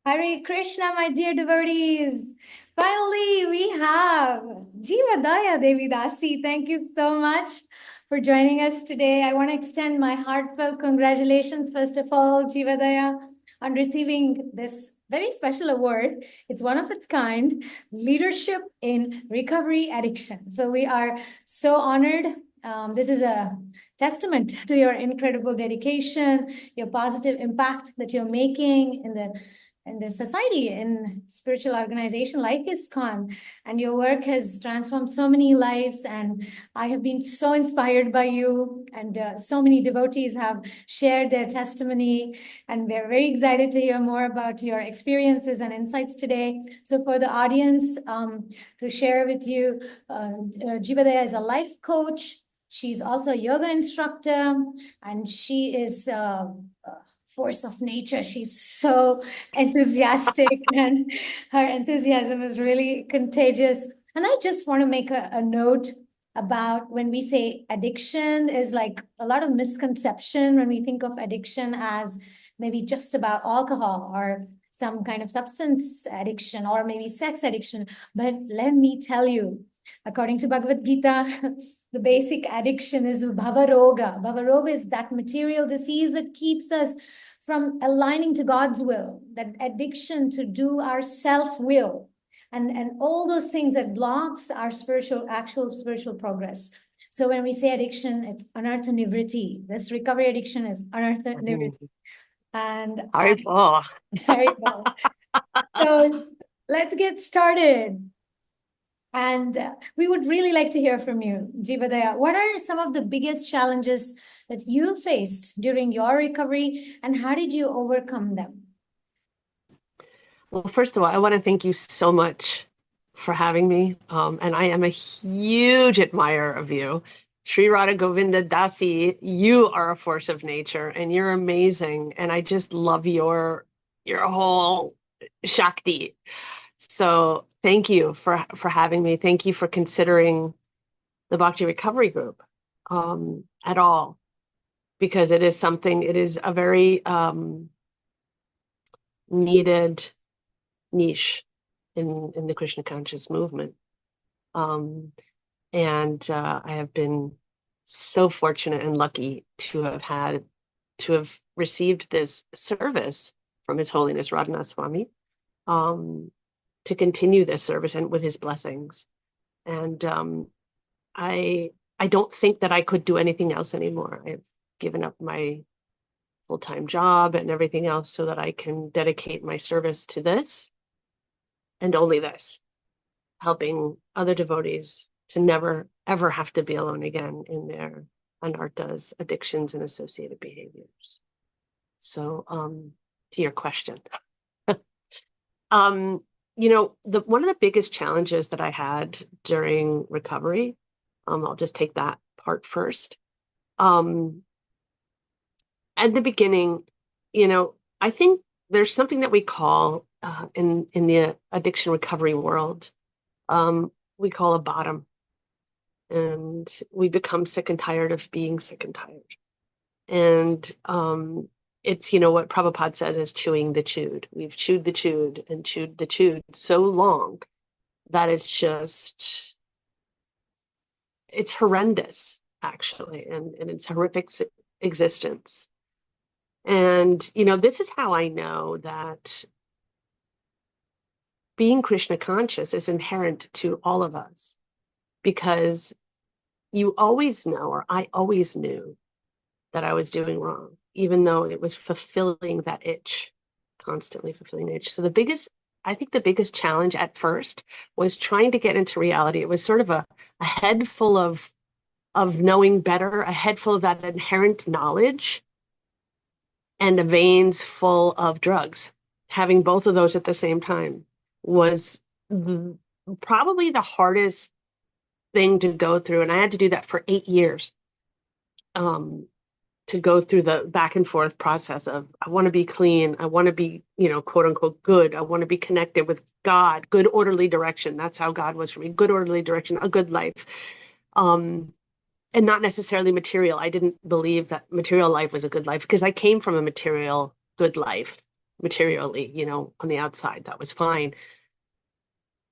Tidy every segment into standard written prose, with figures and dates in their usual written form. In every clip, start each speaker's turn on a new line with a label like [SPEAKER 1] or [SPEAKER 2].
[SPEAKER 1] Hare Krishna, my dear devotees. Finally, we have Jiva-Daya Devi Dasi. Thank you so much for joining us today. I want to extend my heartfelt congratulations, first of all, Jiva-Daya, on receiving this very special award. It's one of its kind, Leadership in Recovery Addiction. So we are so honored. This is a testament to your incredible dedication, your positive impact that you're making in the society, in spiritual organization like ISKCON. And your work has transformed so many lives. And I have been so inspired by you. And so many devotees have shared their testimony. And we're very excited to hear more about your experiences and insights today. So for the audience, to share with you, Jiva-Daya is a life coach. She's also a yoga instructor, and she is a force of nature. She's so enthusiastic, and her enthusiasm is really contagious. And I just want to make a note about when we say addiction, is like a lot of misconception when we think of addiction as maybe just about alcohol or some kind of substance addiction or maybe sex addiction. But let me tell you, according to Bhagavad Gita, the basic addiction is bhavaroga. Bhavaroga is that material disease that keeps us from aligning to God's will, that addiction to do our self-will, and all those things that blocks our actual spiritual progress. So when we say addiction, it's anartha nivriti. This recovery addiction is anartha nivriti. And
[SPEAKER 2] Haribol.
[SPEAKER 1] very well. So let's get started. And we would really like to hear from you, Jiva-Daya. What are some of the biggest challenges that you faced during your recovery, and how did you overcome them?
[SPEAKER 2] Well, first of all, I want to thank you so much for having me. And I am a huge admirer of you. Sri Radha Govinda Dasi, you are a force of nature and you're amazing. And I just love your whole Shakti. So thank you for having me. Thank you for considering the Bhakti Recovery Group at all, because it is a very needed niche in the Krishna conscious movement. And I have been so fortunate and lucky to have received this service from His Holiness Radhanath Swami, to continue this service and with his blessings. And I don't think that I could do anything else anymore. I've given up my full-time job and everything else so that I can dedicate my service to this and only this, helping other devotees to never, ever have to be alone again in their anarthas, addictions, and associated behaviors. So to your question, one of the biggest challenges that I had during recovery, I'll just take that part first. At the beginning, I think there's something that we call in the addiction recovery world, we call a bottom, and we become sick and tired of being sick and tired. And it's, what Prabhupada said is chewing the chewed. We've chewed the chewed and chewed the chewed so long that it's horrendous, actually, and it's horrific existence. And, this is how I know that being Krishna conscious is inherent to all of us, because you always know, or I always knew, that I was doing wrong, even though it was fulfilling that itch, constantly fulfilling the itch. So I think the biggest challenge at first was trying to get into reality. It was sort of a head full of knowing better, a head full of that inherent knowledge, and a veins full of drugs. Having both of those at the same time was probably the hardest thing to go through. And I had to do that for 8 years, to go through the back and forth process of, I want to be clean. I want to be, quote unquote, good. I want to be connected with God, good orderly direction. That's how God was for me. Good orderly direction, a good life. And not necessarily material. I didn't believe that material life was a good life because I came from a material good life. materially, on the outside. That was fine.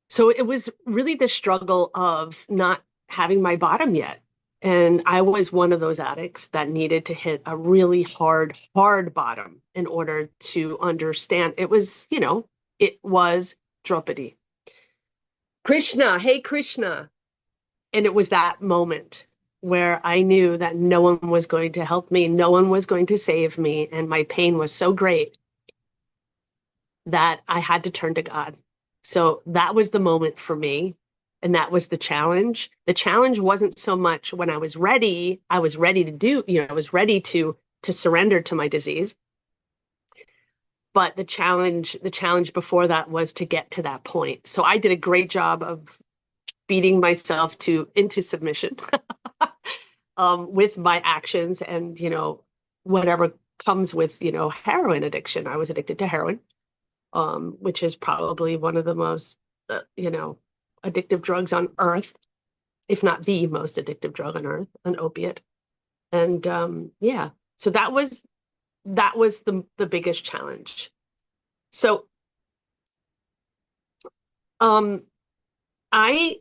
[SPEAKER 2] So it was really the struggle of not having my bottom yet. And I was one of those addicts that needed to hit a really hard, hard bottom in order to understand. It was Draupadi. Krishna, hey, Krishna. And it was that moment where I knew that no one was going to help me, no one was going to save me. And my pain was so great that I had to turn to God. So that was the moment for me. And that was the challenge. The challenge wasn't so much when I was ready to do, I was ready to surrender to my disease. But the challenge before that was to get to that point. So I did a great job of beating myself into submission with my actions and, whatever comes with, heroin addiction. I was addicted to heroin, which is probably one of the most, addictive drugs on earth, if not the most addictive drug on earth, an opiate. And yeah, so that was the biggest challenge. So I,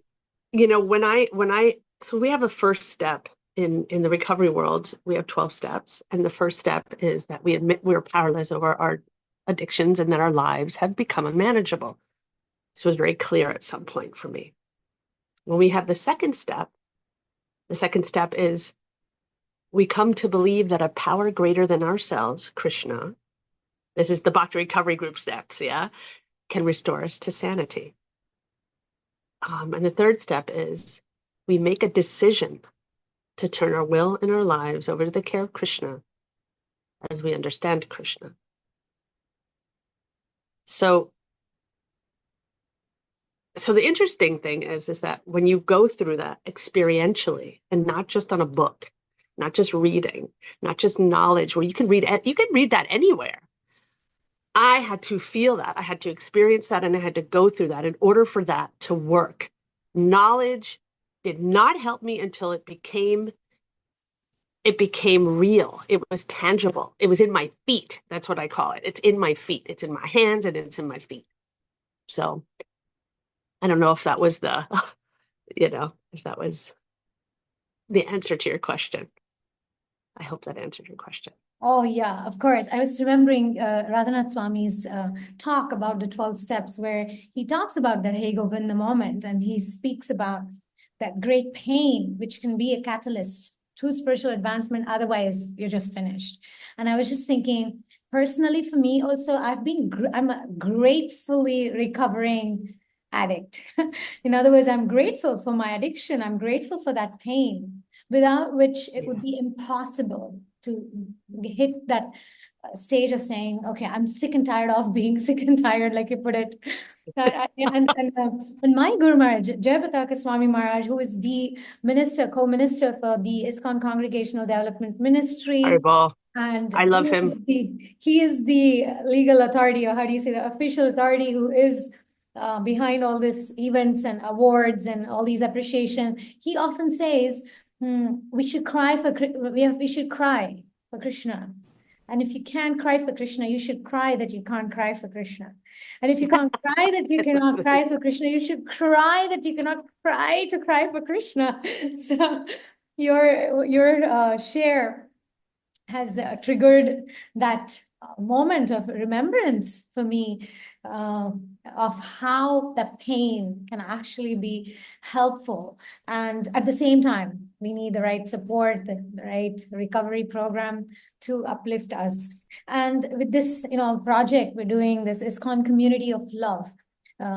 [SPEAKER 2] so we have a first step in the recovery world. We have 12 steps. And the first step is that we admit we're powerless over our addictions and that our lives have become unmanageable. This was very clear at some point for me. When we have the second step is we come to believe that a power greater than ourselves, Krishna, this is the Bhakti Recovery Group steps, yeah, can restore us to sanity. And the third step is we make a decision to turn our will and our lives over to the care of Krishna as we understand Krishna. So the interesting thing is that when you go through that experientially and not just on a book, not just reading, not just knowledge, where you can read that anywhere. I had to feel that. I had to experience that, and I had to go through that in order for that to work. Knowledge did not help me until it became real. It was tangible. It was in my feet. That's what I call it. It's in my feet. It's in my hands and it's in my feet. So I don't know if that was if that was the answer to your question. I hope that answered your question.
[SPEAKER 1] Oh, yeah, of course. I was remembering Radhanath Swami's talk about the 12 steps, where he talks about that Hey Govinda moment, and he speaks about that great pain, which can be a catalyst to spiritual advancement. Otherwise, you're just finished. And I was just thinking, personally, for me also, I'm a gratefully recovering addict. In other words, I'm grateful for my addiction. I'm grateful for that pain, without which it would be impossible to hit that stage of saying, okay, I'm sick and tired of being sick and tired, like you put it. And my Guru Maharaj, Jayapataka Swami Maharaj, who is the co-minister for the ISKCON Congregational Development Ministry,
[SPEAKER 2] Haribol.
[SPEAKER 1] and
[SPEAKER 2] I love him.
[SPEAKER 1] He is the legal authority, or how do you say, the official authority who is behind all these events and awards and all these appreciation. He often says, we should cry for Krishna. And if you can't cry for Krishna, you should cry that you can't cry for Krishna. And if you can't cry that you cannot cry for Krishna, you should cry that you cannot cry to cry for Krishna. So your share has triggered that moment of remembrance for me, of how the pain can actually be helpful. And at the same time, we need the right support, the right recovery program to uplift us. And with this, project, we're doing this ISKCON Community of Love.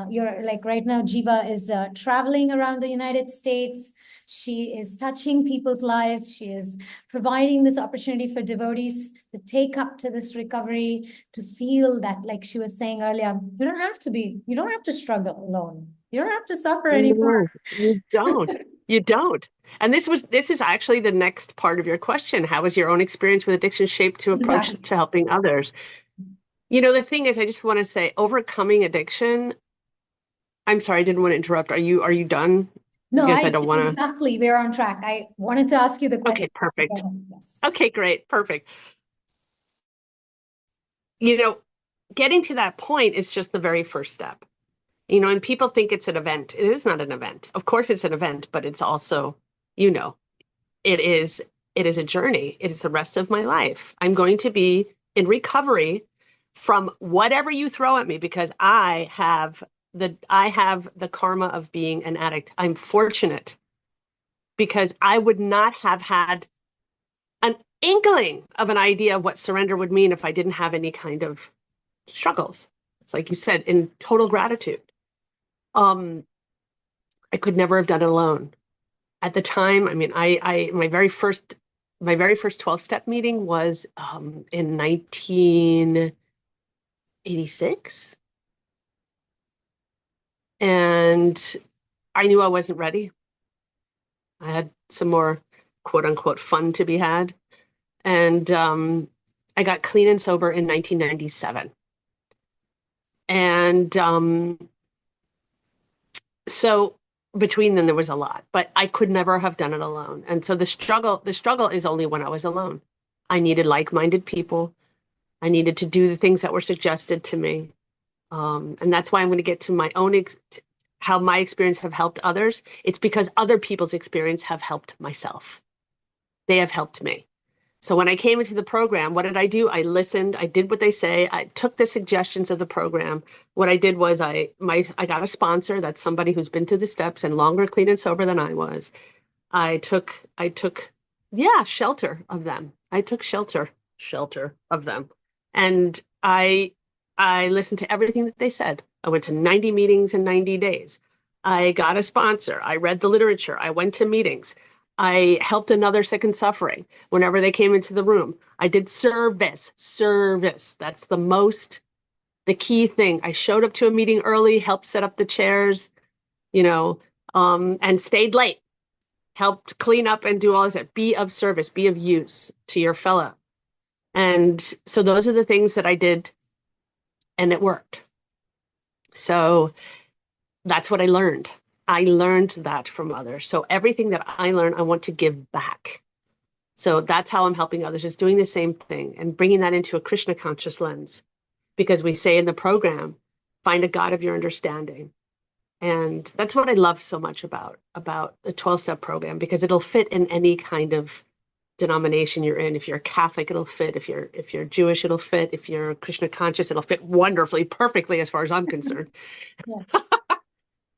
[SPEAKER 1] You're like right now, Jiva is traveling around the United States. She is touching people's lives. She is providing this opportunity for devotees to take up to this recovery, to feel that, like she was saying earlier, you don't have to struggle alone. You don't have to suffer anymore.
[SPEAKER 2] No, you don't. You don't. And this is actually the next part of your question. How was your own experience with addiction shaped to approach to helping others? The thing is, I just want to say, overcoming addiction. I'm sorry, I didn't want to interrupt. Are you done?
[SPEAKER 1] No,
[SPEAKER 2] I don't want to.
[SPEAKER 1] Exactly. We're on track. I wanted to ask you the question.
[SPEAKER 2] Okay, perfect.
[SPEAKER 1] Yes.
[SPEAKER 2] Okay, great. Perfect. getting to that point is just the very first step. And people think it's an event. It is not an event. Of course it's an event, but it's also, you know, it is it is a journey. It is the rest of my life. I'm going to be in recovery from whatever you throw at me because I have the karma of being an addict. I'm fortunate because I would not have had an inkling of an idea of what surrender would mean if I didn't have any kind of struggles. It's like you said, in total gratitude. Um, I could never have done it alone. At the time, I mean, I my very first 12-step meeting was in 1986, and I knew I wasn't ready. I had some more quote unquote fun to be had, and I got clean and sober in 1997, and so between them there was a lot, but I could never have done it alone. And so the struggle is only when I was alone. I needed like-minded people. I needed to do the things that were suggested to me. And that's why I'm going to get to my own how my experience have helped others. It's because other people's experience have helped myself. They have helped me. So when I came into the program, what did I do? I listened. I did what they say. I took the suggestions of the program. What I did was I got a sponsor. That's somebody who's been through the steps and longer clean and sober than I was. I took yeah, shelter of them. I took shelter of them. And I listened to everything that they said. I went to 90 meetings in 90 days. I got a sponsor. I read the literature. I went to meetings. I helped another sick and suffering whenever they came into the room. I did service. That's the key thing. I showed up to a meeting early, helped set up the chairs, and stayed late, helped clean up and do all this. Be of service, be of use to your fellow. And so those are the things that I did, and it worked. So that's what I learned. I learned that from others. So everything that I learn, I want to give back. So that's how I'm helping others, is doing the same thing and bringing that into a Krishna conscious lens. Because we say in the program, find a God of your understanding. And that's what I love so much about the 12-step program, because it'll fit in any kind of denomination you're in. If you're a Catholic, it'll fit. If you're Jewish, it'll fit. If you're Krishna conscious, it'll fit wonderfully, perfectly, as far as I'm concerned.
[SPEAKER 1] Yeah.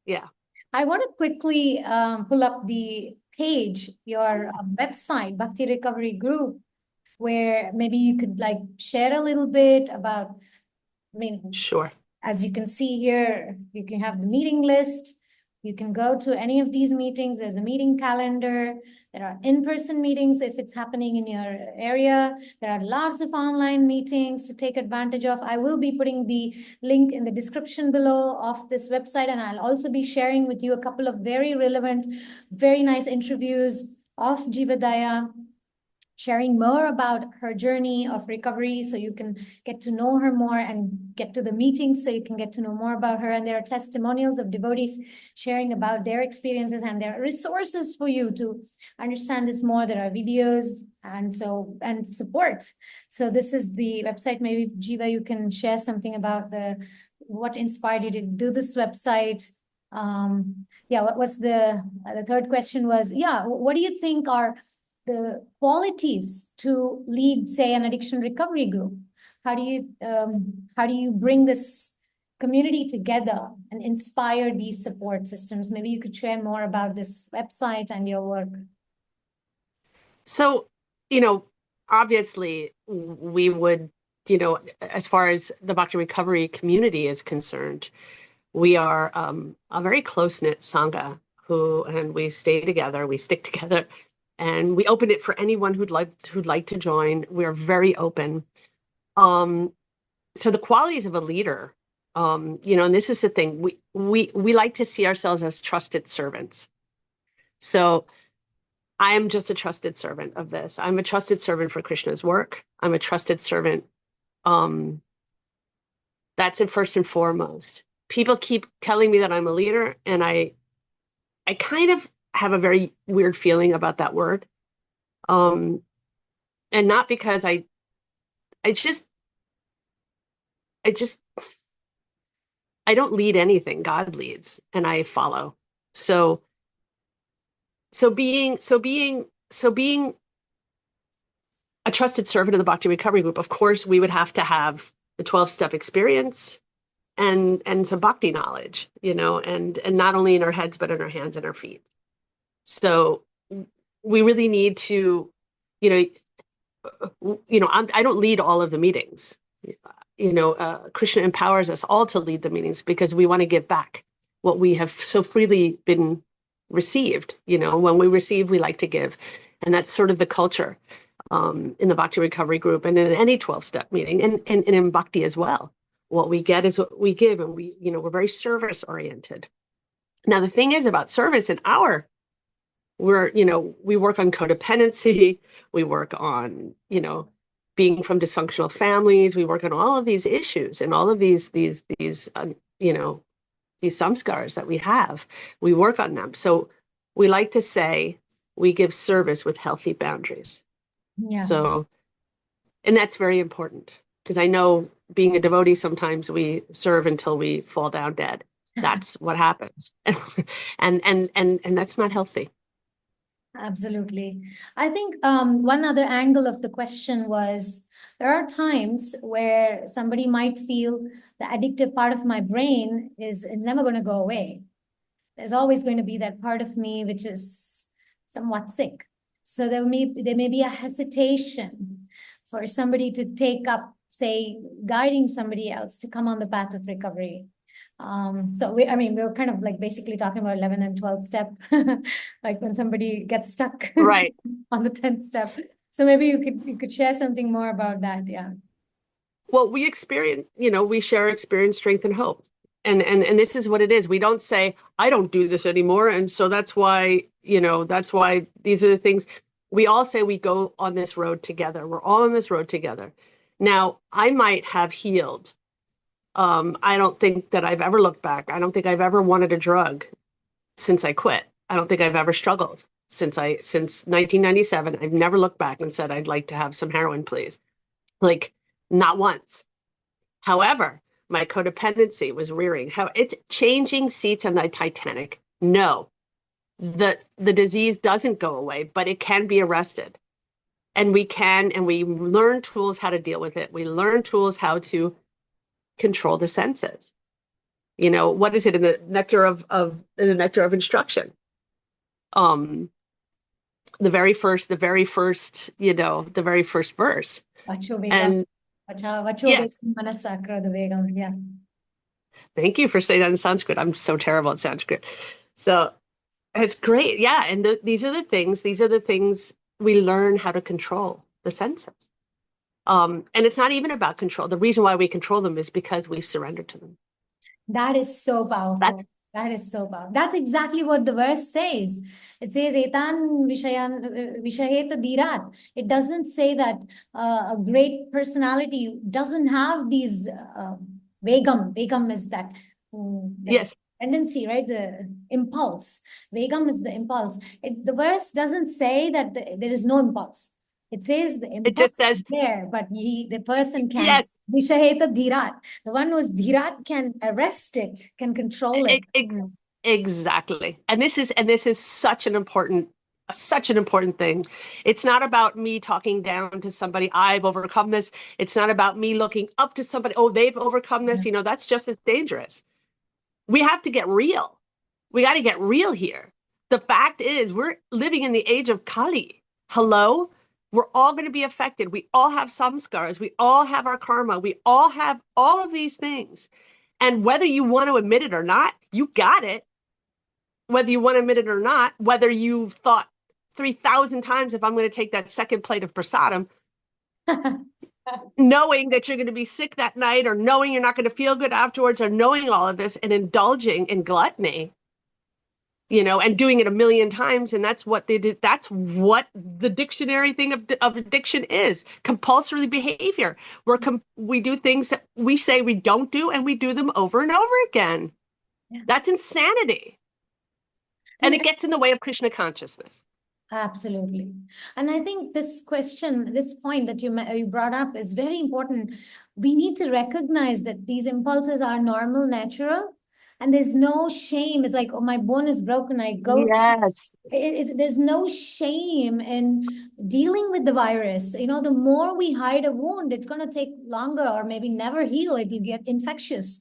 [SPEAKER 2] Yeah.
[SPEAKER 1] I want to quickly pull up the page, your website, Bhakti Recovery Group, where maybe you could like share a little bit about, I mean,
[SPEAKER 2] Sure.
[SPEAKER 1] as you can see here, you can have the meeting list. You can go to any of these meetings. There's a meeting calendar. There are in-person meetings if it's happening in your area. There are lots of online meetings to take advantage of. I will be putting the link in the description below of this website, and I'll also be sharing with you a couple of very relevant, very nice interviews of Jiva-Daya, sharing more about her journey of recovery so you can get to know her more, and get to the meetings so you can get to know more about her. And there are testimonials of devotees sharing about their experiences, and there are resources for you to understand this more. There are videos and support. So this is the website. Maybe Jiva, you can share something about what inspired you to do this website. Yeah, what was the third question was, yeah, what do you think are the qualities to lead, say, an addiction recovery group? How do you bring this community together and inspire these support systems? Maybe you could share more about this website and your work.
[SPEAKER 2] So, obviously we would, as far as the Bhakti recovery community is concerned, we are a very close-knit Sangha and we stay together, we stick together, and we open it for anyone who'd like to join. We are very open. So the qualities of a leader, and this is the thing, we like to see ourselves as trusted servants. So I am just a trusted servant of this. I'm a trusted servant for Krishna's work. I'm a trusted servant. That's it first and foremost. People keep telling me that I'm a leader, and I kind of have a very weird feeling about that word. And not because I just, I don't lead anything. God leads and I follow. So being a trusted servant of the Bhakti Recovery Group, of course, we would have to have the 12-step experience and some bhakti knowledge, and not only in our heads, but in our hands and our feet. So we really need to, you know, I don't lead all of the meetings. Krishna empowers us all to lead the meetings because we want to give back what we have so freely been received. When we receive, we like to give. And that's sort of the culture in the Bhakti Recovery Group and in any 12-step meeting and in Bhakti as well. What we get is what we give, and we're very service oriented. Now, the thing is about service in we work on codependency, we work on, being from dysfunctional families, we work on all of these issues and all of these samskars that we have, we work on them. So we like to say we give service with healthy boundaries.
[SPEAKER 1] Yeah.
[SPEAKER 2] So, and that's very important because I know being a devotee, sometimes we serve until we fall down dead. That's what happens. and that's not healthy.
[SPEAKER 1] Absolutely. I think one other angle of the question was there are times where somebody might feel the addictive part of my brain is never going to go away. There's always going to be that part of me which is somewhat sick. So there may be a hesitation for somebody to take up, say, guiding somebody else to come on the path of recovery. So we're kind of like basically talking about 11 and 12 step, like when somebody gets stuck
[SPEAKER 2] Right.
[SPEAKER 1] on the 10th step. So maybe you could share something more about that. Yeah.
[SPEAKER 2] Well, we share experience, strength, and hope. And this is what it is. We don't say, I don't do this anymore. And so that's why these are the things. We all say we go on this road together. We're all on this road together. Now, I might have healed. I don't think that I've ever looked back. I don't think I've ever wanted a drug since I quit. I don't think I've ever struggled since 1997. I've never looked back and said, I'd like to have some heroin, please. Like, not once. However, my codependency was rearing. How it's changing seats on the Titanic. No, the disease doesn't go away, but it can be arrested. And we learn tools how to deal with it. We learn tools how to control the senses. What is it in the nectar of instruction? The very first verse. And yes.
[SPEAKER 1] Yeah.
[SPEAKER 2] Thank you for saying that in Sanskrit. I'm so terrible at Sanskrit. So it's great. Yeah. And these are the things we learn how to control the senses. And it's not even about control. The reason why we control them is because we've surrendered to them.
[SPEAKER 1] That is so powerful. That is so powerful. That's exactly what the verse says. It says, Etan Vishayeta Dirat. It doesn't say that a great personality doesn't have these Vegam. Vegam is that
[SPEAKER 2] Yes.
[SPEAKER 1] tendency, right? The impulse. Vegam is the impulse. The verse doesn't say that there is no impulse. It says the impulse
[SPEAKER 2] It just says
[SPEAKER 1] there, but the person can.
[SPEAKER 2] Yes.
[SPEAKER 1] Vishaheta Dhirat. The one who's Dhirat can arrest it, can control it.
[SPEAKER 2] Exactly. And this is such an important thing. It's not about me talking down to somebody. I've overcome this. It's not about me looking up to somebody. Oh, they've overcome this. That's just as dangerous. We have to get real. We got to get real here. The fact is, we're living in the age of Kali. Hello? We're all going to be affected. We all have samskars. We all have our karma. We all have all of these things. And whether you want to admit it or not, you got it. Whether you want to admit it or not, whether you've thought 3,000 times if I'm going to take that second plate of prasadam, knowing that you're going to be sick that night, or knowing you're not going to feel good afterwards, or knowing all of this and indulging in gluttony, and doing it a million times. And that's what they did. That's what the dictionary thing of addiction is: compulsory behavior. We do things that we say we don't do, and we do them over and over again. Yeah. That's insanity. And it gets in the way of Krishna consciousness.
[SPEAKER 1] Absolutely. And I think this point that you brought up is very important. we need to recognize that these impulses are normal, natural, and there's no shame. It's like, oh, my bone is broken. I go
[SPEAKER 2] Yes.
[SPEAKER 1] there's no shame in dealing with the virus. The more we hide a wound, it's going to take longer or maybe never heal. It will get infectious.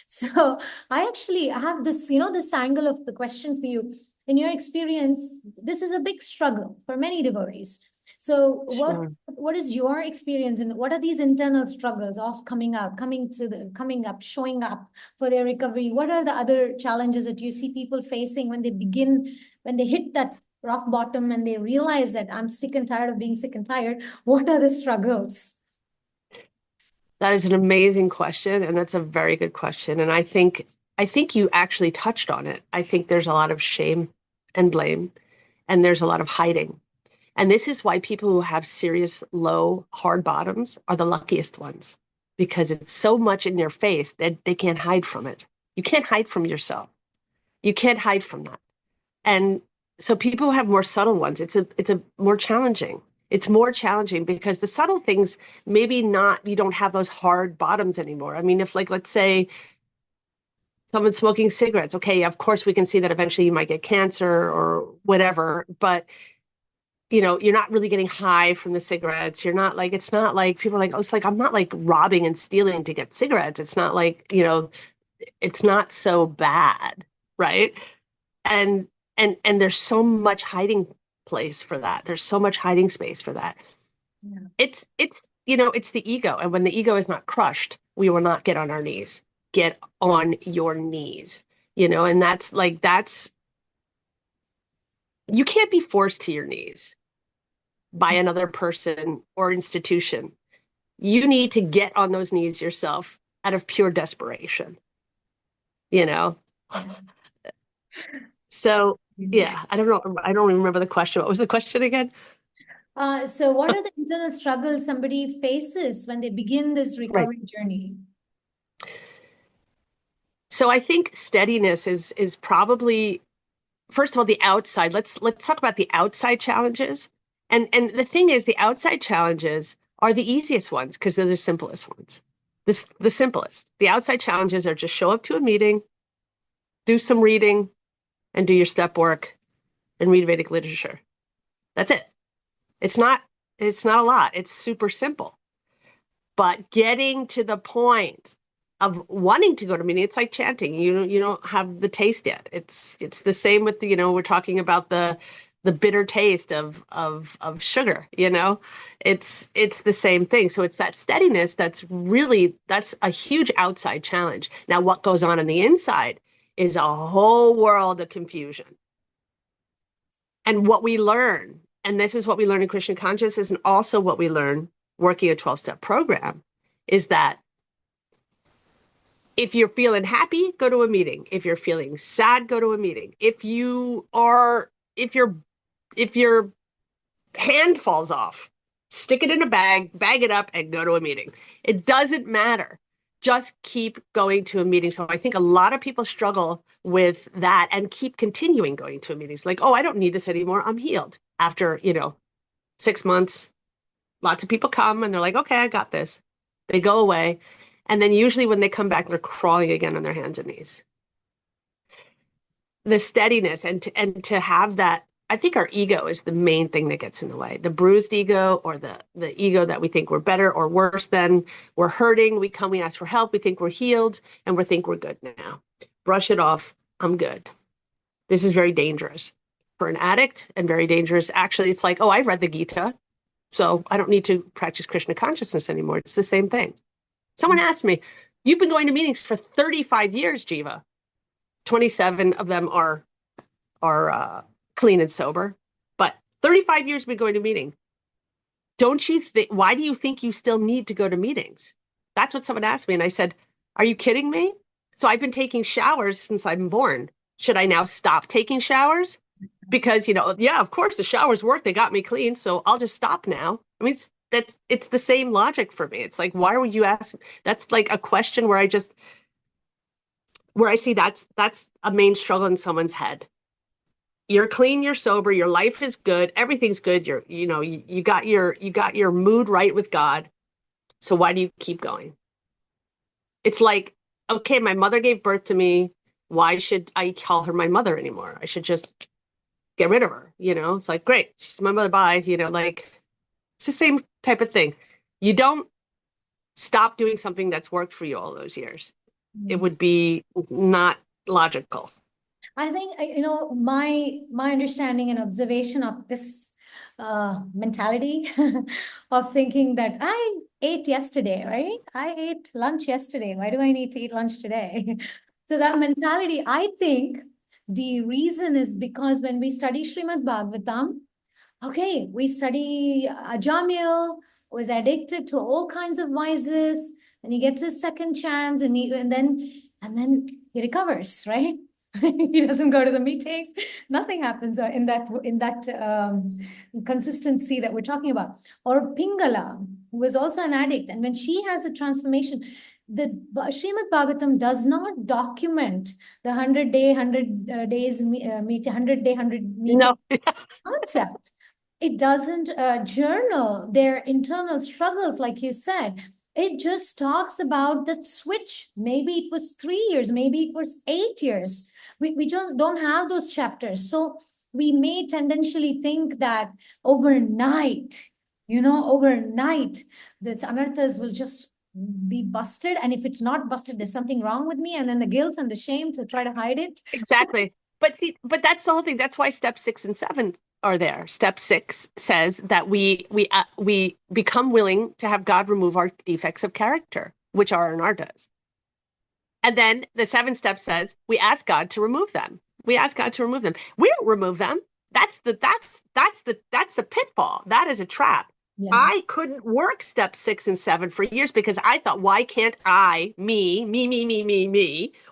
[SPEAKER 1] So I actually have this, this angle of the question for you. In your experience, this is a big struggle for many devotees. So
[SPEAKER 2] Sure.
[SPEAKER 1] what is your experience and what are these internal struggles of coming up, coming up, showing up for their recovery? What are the other challenges that you see people facing when they hit that rock bottom and they realize that I'm sick and tired of being sick and tired? What are the struggles?
[SPEAKER 2] That is an amazing question, and that's a very good question. And I think you actually touched on it. I think there's a lot of shame and blame, and there's a lot of hiding. And this is why people who have serious low, hard bottoms are the luckiest ones, because it's so much in their face that they can't hide from it. You can't hide from yourself. You can't hide from that. And so people who have more subtle ones, it's a more challenging. It's more challenging because the subtle things, maybe not, you don't have those hard bottoms anymore. I mean, if like, let's say someone's smoking cigarettes, okay, of course we can see that eventually you might get cancer or whatever, but you're not really getting high from the cigarettes. You're not like, it's not like people are like, oh, it's like, I'm not like robbing and stealing to get cigarettes. It's not like, it's not so bad, right? And and there's so much hiding place for that. There's so much hiding space for that.
[SPEAKER 1] Yeah.
[SPEAKER 2] It's the ego. And when the ego is not crushed, we will not get on our knees. Get on your knees. And that's you can't be forced to your knees by another person or institution. You need to get on those knees yourself out of pure desperation, you know?
[SPEAKER 1] Yeah.
[SPEAKER 2] So, yeah, I don't know. I don't even remember the question. What was the question again?
[SPEAKER 1] So what are the internal struggles somebody faces when they begin this
[SPEAKER 2] Right.
[SPEAKER 1] recovery journey?
[SPEAKER 2] So I think steadiness is probably, first of all, the outside. Let's talk about the outside challenges. And the thing is, the outside challenges are the easiest ones because they're the simplest ones. The simplest. The outside challenges are just show up to a meeting, do some reading, and do your step work and read Vedic literature. That's it. It's not it's not a lot. It's super simple. But getting to the point of wanting to go to meeting, it's like chanting. You don't have the taste yet. It's the same with we're talking about the bitter taste of sugar. It's the same thing. So it's that steadiness that's a huge outside challenge. Now, what goes on the inside is a whole world of confusion. And what we learn, and this is what we learn in Krishna consciousness, and also what we learn working a 12-step program, is that if you're feeling happy, go to a meeting. If you're feeling sad, go to a meeting. If your hand falls off, stick it in a bag it up, and go to a meeting. It doesn't matter. Just keep going to a meeting. So I think a lot of people struggle with that and keep continuing going to a meeting. It's like, oh, I don't need this anymore. I'm healed. After, 6 months, lots of people come and they're like, okay, I got this. They go away. And then usually when they come back, they're crawling again on their hands and knees. The steadiness and to have that, I think our ego is the main thing that gets in the way. The bruised ego, or the ego that we think we're better or worse than. We're hurting. We come, we ask for help. We think we're healed and we think we're good now. Brush it off. I'm good. This is very dangerous for an addict and very dangerous. Actually, it's like, oh, I read the Gita, so I don't need to practice Krishna consciousness anymore. It's the same thing. Someone asked me, you've been going to meetings for 35 years, Jiva. 27 of them are clean and sober, but 35 years been going to meeting. Don't you think, why do you think you still need to go to meetings? That's what someone asked me. And I said, are you kidding me? So I've been taking showers since I've been born. Should I now stop taking showers? Because, yeah, of course the showers work. They got me clean. So I'll just stop now. I mean, it's the same logic for me. It's like, why would you ask? That's like a question where I see that's a main struggle in someone's head. You're clean, you're sober, your life is good, everything's good. You got your mood right with God, So why do you keep going? It's like, okay, my mother gave birth to me. Why should I call her my mother anymore? I should just get rid of her. It's like, great, she's my mother. Bye. Like it's the same type of thing. You don't stop doing something that's worked for you all those years. It would be not logical.
[SPEAKER 1] I think my understanding and observation of this mentality of thinking that I ate yesterday, right? I ate lunch yesterday. Why do I need to eat lunch today? So that mentality, I think the reason is because when we study Srimad Bhagavatam, okay, we study Ajamil was addicted to all kinds of vices, and he gets his second chance, and then he recovers, right? He doesn't go to the meetings. Nothing happens in that consistency that we're talking about. Or Pingala, who was also an addict, and when she has the transformation, the Srimad Bhagavatam does not document the 100 day, 100 days meet 100 day, 100
[SPEAKER 2] No.
[SPEAKER 1] meetings concept. It doesn't journal their internal struggles, like you said. It just talks about that switch. Maybe it was 3 years, maybe it was 8 years. We just don't have those chapters. So we may tendentially think that overnight, overnight, the anarthas will just be busted. And if it's not busted, there's something wrong with me. And then the guilt and the shame to try to hide it.
[SPEAKER 2] Exactly. But that's the whole thing. That's why step 6 and 7 are there. Step 6 says that we become willing to have God remove our defects of character, which are anarthas. And then the 7th step says we ask God to remove them. We ask God to remove them. We don't remove them. That's the pitfall. That is a trap.
[SPEAKER 1] Yeah.
[SPEAKER 2] I couldn't work step 6 and 7 for years because I thought, why can't I, me,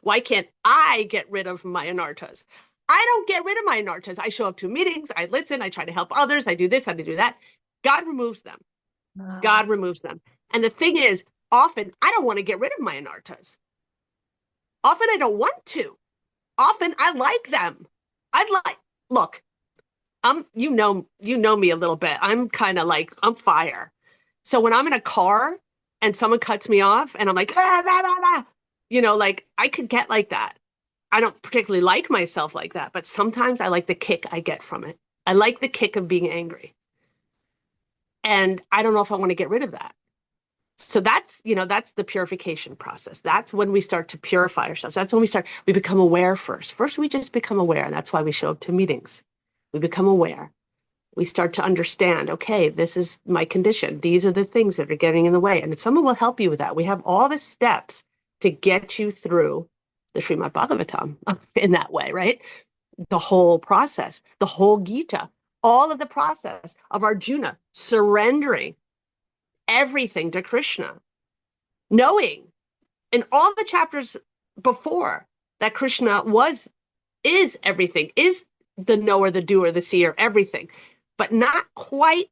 [SPEAKER 2] why can't I get rid of my anarthas? I don't get rid of my anarthas. I show up to meetings, I listen, I try to help others, I do this, I do that. God removes them. God removes them. And the thing is, often I don't want to get rid of my anarthas. Often I don't want to. Often I like them. Look, you know me a little bit. I'm kind of like, I'm fire. So when I'm in a car and someone cuts me off and I'm like, like I could get like that. I don't particularly like myself like that, but sometimes I like the kick I get from it. I like the kick of being angry. And I don't know if I want to get rid of that. So that's the purification process. That's when we start to purify ourselves. That's when we become aware first. First, we just become aware. And that's why we show up to meetings. We become aware. We start to understand, okay, this is my condition. These are the things that are getting in the way. And someone will help you with that. We have all the steps to get you through the Srimad Bhagavatam in that way, right? The whole process, the whole Gita, all of the process of Arjuna surrendering everything to Krishna, knowing in all the chapters before that Krishna is everything, is the knower, the doer, the seer, everything, but not quite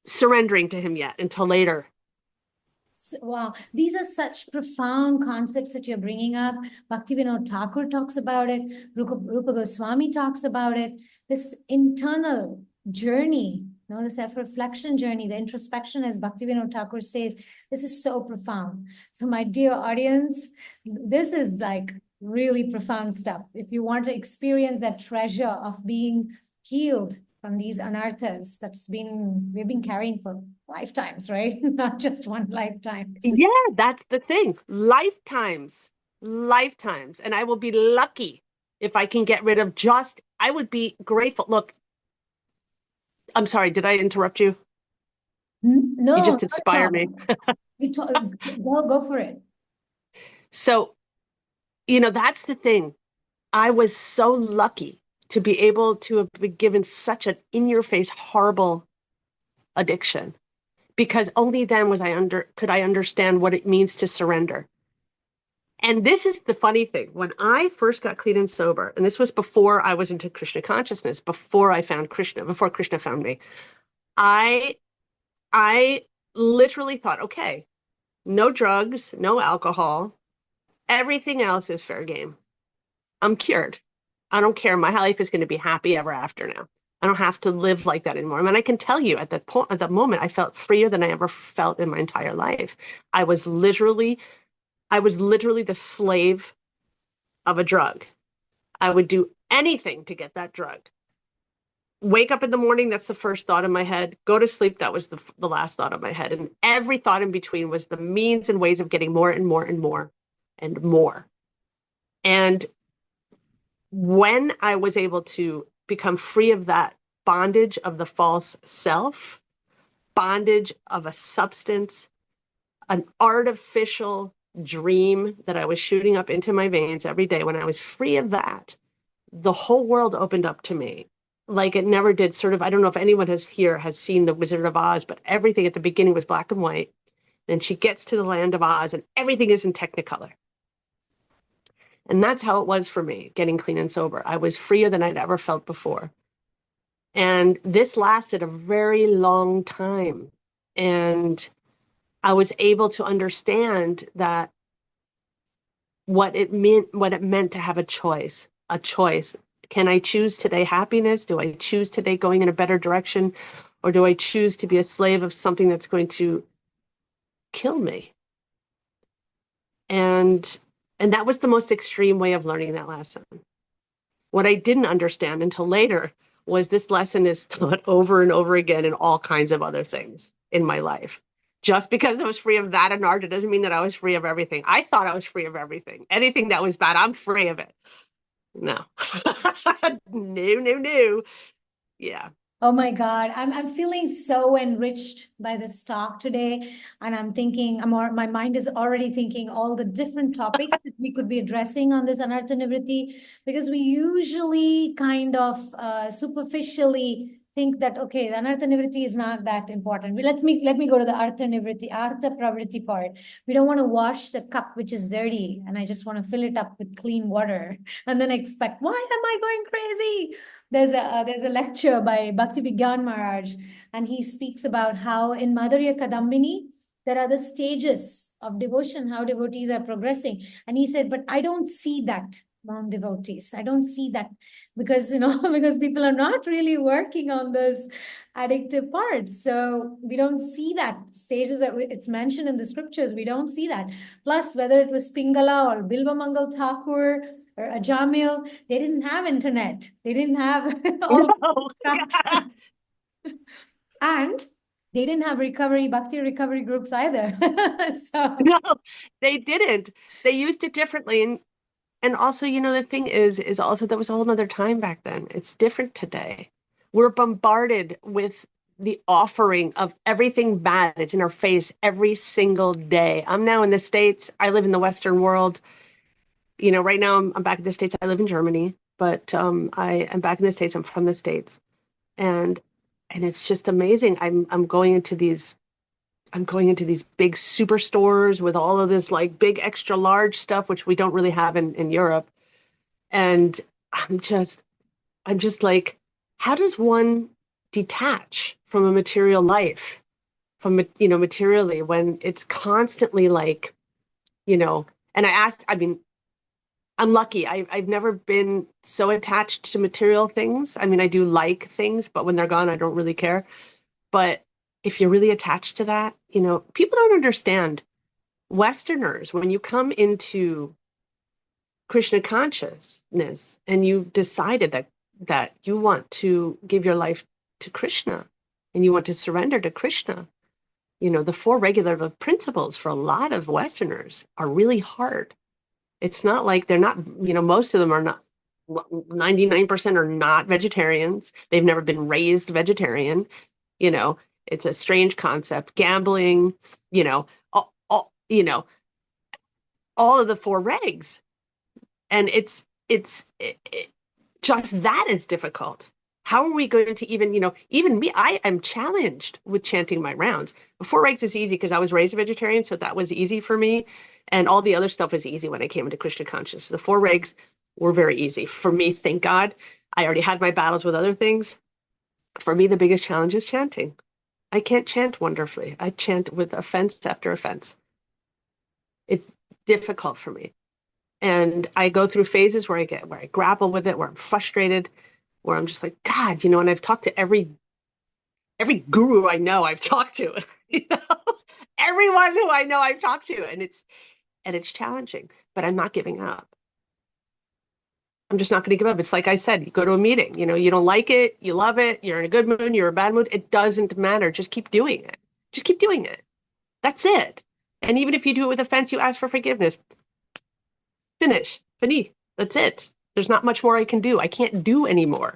[SPEAKER 2] surrendering to him yet until later.
[SPEAKER 1] Wow, these are such profound concepts that you're bringing up. Bhaktivinoda Thakur talks about it. Rupa Goswami talks about it. This internal journey, the self-reflection journey, the introspection, as Bhaktivinoda Thakur says, this is so profound. So my dear audience, this is like really profound stuff. If you want to experience that treasure of being healed from these anarthas we've been carrying for lifetimes, right? Not just one lifetime.
[SPEAKER 2] Yeah, that's the thing. Lifetimes. And I will be lucky if I can get rid of I would be grateful. Look, I'm sorry, did I interrupt you?
[SPEAKER 1] No,
[SPEAKER 2] You just
[SPEAKER 1] not at all.
[SPEAKER 2] inspired me.
[SPEAKER 1] Go for it.
[SPEAKER 2] So, that's the thing. I was so lucky to be able to have been given such an in-your-face, horrible addiction, because only then could I understand what it means to surrender. And this is the funny thing. When I first got clean and sober, and this was before I was into Krishna consciousness, before I found Krishna, before Krishna found me, I literally thought, okay, no drugs, no alcohol, everything else is fair game. I'm cured. I don't care. My life is going to be happy ever after now. I don't have to live like that anymore. I mean, I can tell you at that point, at that moment, I felt freer than I ever felt in my entire life. I was literally, I was literally the slave of a drug. I would do anything to get that drug. Wake up in the morning, that's the first thought in my head. Go to sleep, that was the last thought in my head. And every thought in between was the means and ways of getting more and more and more and more. And when I was able to become free of that bondage of the false self, bondage of a substance, an artificial dream that I was shooting up into my veins every day, when I was free of that, the whole world opened up to me like it never did. Sort of, I don't know if anyone has seen The Wizard of Oz, but everything at the beginning was black and white. Then she gets to the land of Oz and everything is in Technicolor. And that's how it was for me, getting clean and sober. I was freer than I'd ever felt before. And this lasted a very long time. And I was able to understand that what it meant to have a choice, a choice. Can I choose today happiness? Do I choose today going in a better direction? Or do I choose to be a slave of something that's going to kill me? And that was the most extreme way of learning that lesson. What I didn't understand until later was this lesson is taught over and over again in all kinds of other things in my life. Just because I was free of that anarja doesn't mean that I was free of everything. I thought I was free of everything. Anything that was bad, I'm free of it. No. No, no, no. Yeah.
[SPEAKER 1] Oh my God, I'm feeling so enriched by this talk today. And I'm thinking, my mind is already thinking all the different topics that we could be addressing on this Anartha Nivritti, because we usually kind of superficially think that, okay, the Anartha Nivritti is not that important. Let me go to the Artha Nivritti, Artha Pravritti part. We don't want to wash the cup which is dirty, and I just want to fill it up with clean water and then expect, why am I going crazy? There's a lecture by Bhakti Vigyan Maharaj, and he speaks about how in Madhurya Kadambini there are the stages of devotion, how devotees are progressing. And he said, but I don't see that among devotees. I don't see that because because people are not really working on this addictive part. So we don't see that stages that it's mentioned in the scriptures. We don't see that. Plus, whether it was Pingala or Bilva Mangal Thakur or Ajamil, they didn't have internet. They didn't have all
[SPEAKER 2] No.
[SPEAKER 1] and they didn't have bhakti recovery groups either. So
[SPEAKER 2] No, they didn't. They used it differently. And also, the thing is also that was a whole nother time back then. It's different today. We're bombarded with the offering of everything bad. It's in our face every single day. I'm now in the States. I live in the Western world. Right now I'm back in the States. I live in Germany, but I am back in the States. I'm from the States. And it's just amazing. I'm going into these big superstores with all of this like big extra large stuff, which we don't really have in Europe. And I'm just, I'm just like, how does one detach from a material life, materially when it's constantly like, you know, and I mean, I'm lucky. I've never been so attached to material things. I mean, I do like things, but when they're gone, I don't really care. But if you're really attached to that, people don't understand. Westerners, when you come into Krishna consciousness and you've decided that you want to give your life to Krishna and you want to surrender to Krishna, the four regular principles for a lot of Westerners are really hard. It's not like they're not, most of them are not, 99% are not vegetarians. They've never been raised vegetarian. You know, it's a strange concept. Gambling, all of the four regs. And it's just that is difficult. How are we going to even me, I am challenged with chanting my rounds. Four regs is easy because I was raised a vegetarian, so that was easy for me. And all the other stuff was easy when I came into Krishna consciousness. The four regs were very easy for me, thank God. I already had my battles with other things. For me, the biggest challenge is chanting. I can't chant wonderfully. I chant with offense after offense. It's difficult for me. And I go through phases where I grapple with it, where I'm frustrated. where I'm just like, God, and I've talked to every guru I know I've talked to, you know, everyone who I know I've talked to, and it's challenging, but I'm not giving up. I'm just not going to give up. It's like I said, you go to a meeting, you don't like it, you love it, you're in a good mood, you're in a bad mood. It doesn't matter. Just keep doing it. Just keep doing it. That's it. And even if you do it with offense, you ask for forgiveness. Finish. That's it. There's not much more I can do. I can't do anymore.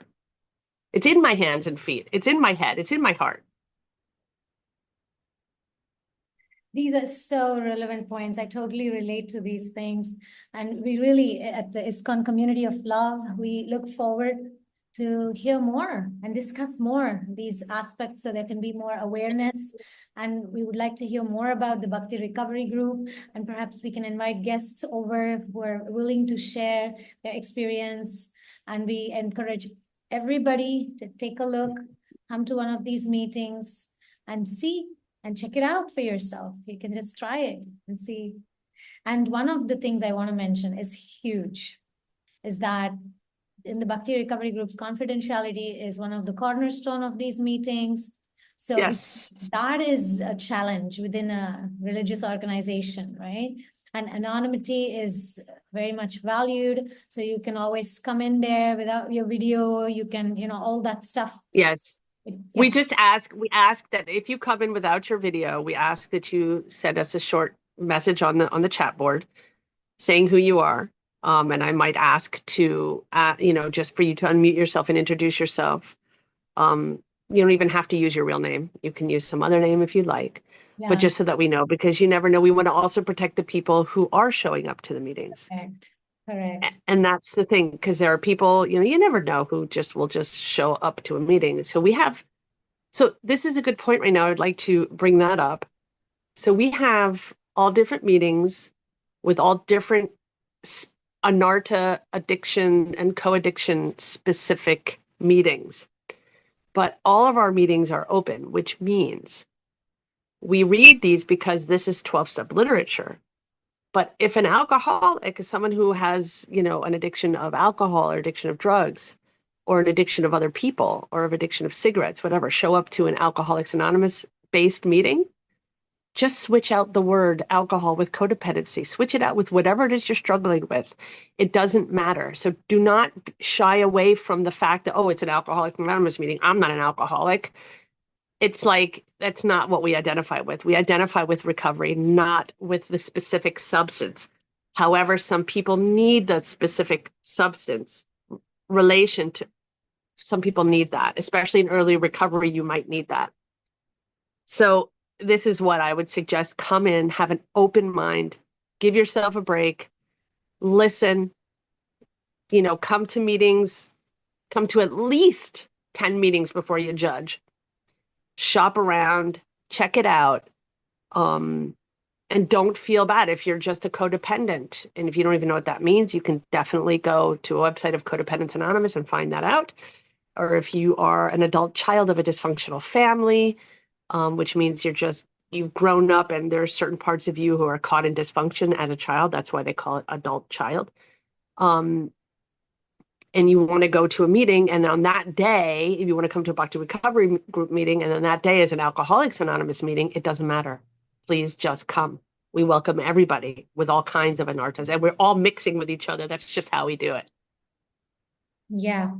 [SPEAKER 2] It's in my hands and feet. It's in my head. It's in my heart.
[SPEAKER 1] These are so relevant points. I totally relate to these things. And we really, at the ISKCON community of love, we look forward to hear more and discuss more these aspects so there can be more awareness. And we would like to hear more about the Bhakti Recovery Group. And perhaps we can invite guests over who are willing to share their experience. And we encourage everybody to take a look, come to one of these meetings and see and check it out for yourself. You can just try it and see. And one of the things I want to mention is huge, is that in the Bhakti Recovery Groups, confidentiality is one of the cornerstone of these meetings. So
[SPEAKER 2] Yes.
[SPEAKER 1] that is a challenge within a religious organization, right? And anonymity is very much valued. So you can always come in there without your video. You can, all that stuff.
[SPEAKER 2] Yes.
[SPEAKER 1] Yeah.
[SPEAKER 2] We ask that if you come in without your video, we ask that you send us a short message on the chat board saying who you are. And I might ask to, just for you to unmute yourself and introduce yourself. You don't even have to use your real name. You can use some other name if you'd like, but
[SPEAKER 1] Yeah.
[SPEAKER 2] just so that we know, because you never know. We want to also protect the people who are showing up to the meetings.
[SPEAKER 1] Correct.
[SPEAKER 2] And that's the thing, because there are people, you never know who will just show up to a meeting. So this is a good point right now. I'd like to bring that up. So we have all different meetings with all different anarta addiction and co-addiction specific meetings. But all of our meetings are open, which means we read these because this is 12-step literature. But if an alcoholic is someone who has, an addiction of alcohol or addiction of drugs, or an addiction of other people, or of addiction of cigarettes, whatever, show up to an Alcoholics Anonymous based meeting, just switch out the word alcohol with codependency. Switch it out with whatever it is you're struggling with. It doesn't matter. So do not shy away from the fact that, oh, it's an Alcoholics Anonymous meeting. I'm not an alcoholic. It's like, that's not what we identify with. We identify with recovery, not with the specific substance. However, some people need the specific substance relation to, some people need that, especially in early recovery, you might need that. So this is what I would suggest. Come in, have an open mind, give yourself a break, listen, come to meetings, come to at least 10 meetings before you judge. Shop around, check it out. And don't feel bad if you're just a codependent. And if you don't even know what that means, you can definitely go to a website of Codependence Anonymous and find that out. Or if you are an adult child of a dysfunctional family, which means you've grown up and there are certain parts of you who are caught in dysfunction as a child. That's why they call it adult child. And you want to go to a meeting, and on that day, if you want to come to a Bhakti Recovery Group meeting, and then that day is an Alcoholics Anonymous meeting, it doesn't matter. Please just come. We welcome everybody with all kinds of anartas, and we're all mixing with each other. That's just how we do it.
[SPEAKER 1] Yeah.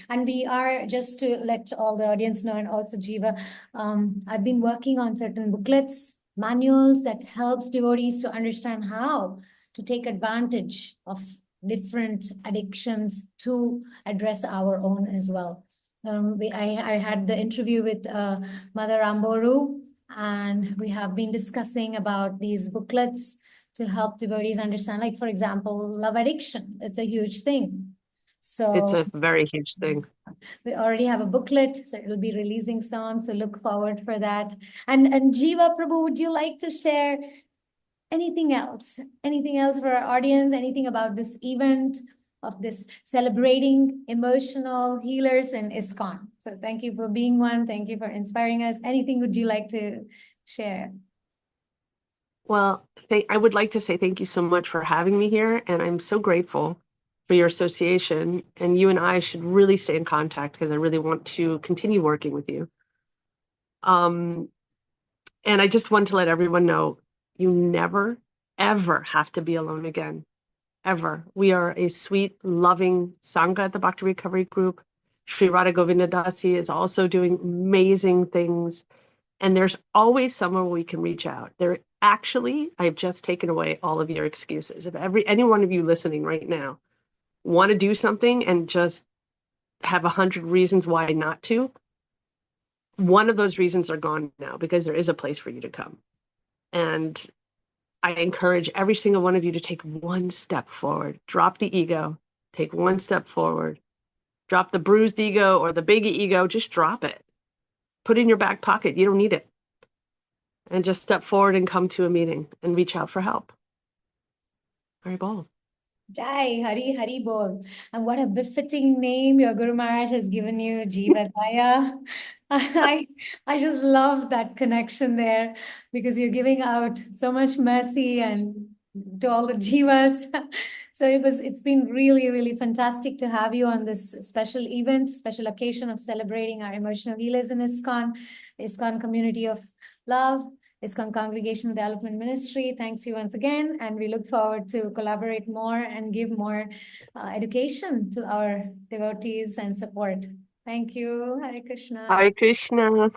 [SPEAKER 1] And we are, just to let all the audience know, and also Jiva, I've been working on certain booklets, manuals that helps devotees to understand how to take advantage of different addictions to address our own as well. I had the interview with Mother Ramboru, and we have been discussing about these booklets to help devotees understand, like, for example, love addiction. It's a huge thing.
[SPEAKER 2] It's
[SPEAKER 1] So
[SPEAKER 2] a very huge thing.
[SPEAKER 1] we already have a booklet, so it'll be releasing soon. So look forward for that. And Jiva Prabhu, would you like to share anything else? Anything else for our audience? Anything about this event of this celebrating emotional healers in ISKCON? So thank you for being one. Thank you for inspiring us. Anything would you like to share?
[SPEAKER 2] Well, I would like to say thank you so much for having me here, and I'm so grateful for your association. And you and I should really stay in contact because I really want to continue working with you. And I just want to let everyone know you never, ever have to be alone again. Ever. We are a sweet, loving Sangha at the Bhakti Recovery Group. Sri Radha Govinda Dasi is also doing amazing things. And there's always somewhere we can reach out. I've just taken away all of your excuses. If any one of you listening right now want to do something and just have 100 reasons why not to, one of those reasons are gone now because there is a place for you to come. And I encourage every single one of you to take one step forward. Drop the ego, take one step forward. Drop the bruised ego or the big ego, just drop it. Put it in your back pocket. You don't need it. And just step forward and come to a meeting and reach out for help. Very bold.
[SPEAKER 1] Jai Hari Hari Bol. And what a befitting name your Guru Maharaj has given you, Jiva-Daya. I just love that connection there because you're giving out so much mercy and to all the jivas. So it's been really, really fantastic to have you on this special event, special occasion of celebrating our emotional healers in ISKCON community of love. ISKCON Congregation Development Ministry thanks you once again, and we look forward to collaborate more and give more education to our devotees and support. Thank you. Hare Krishna.
[SPEAKER 2] Hare Krishna.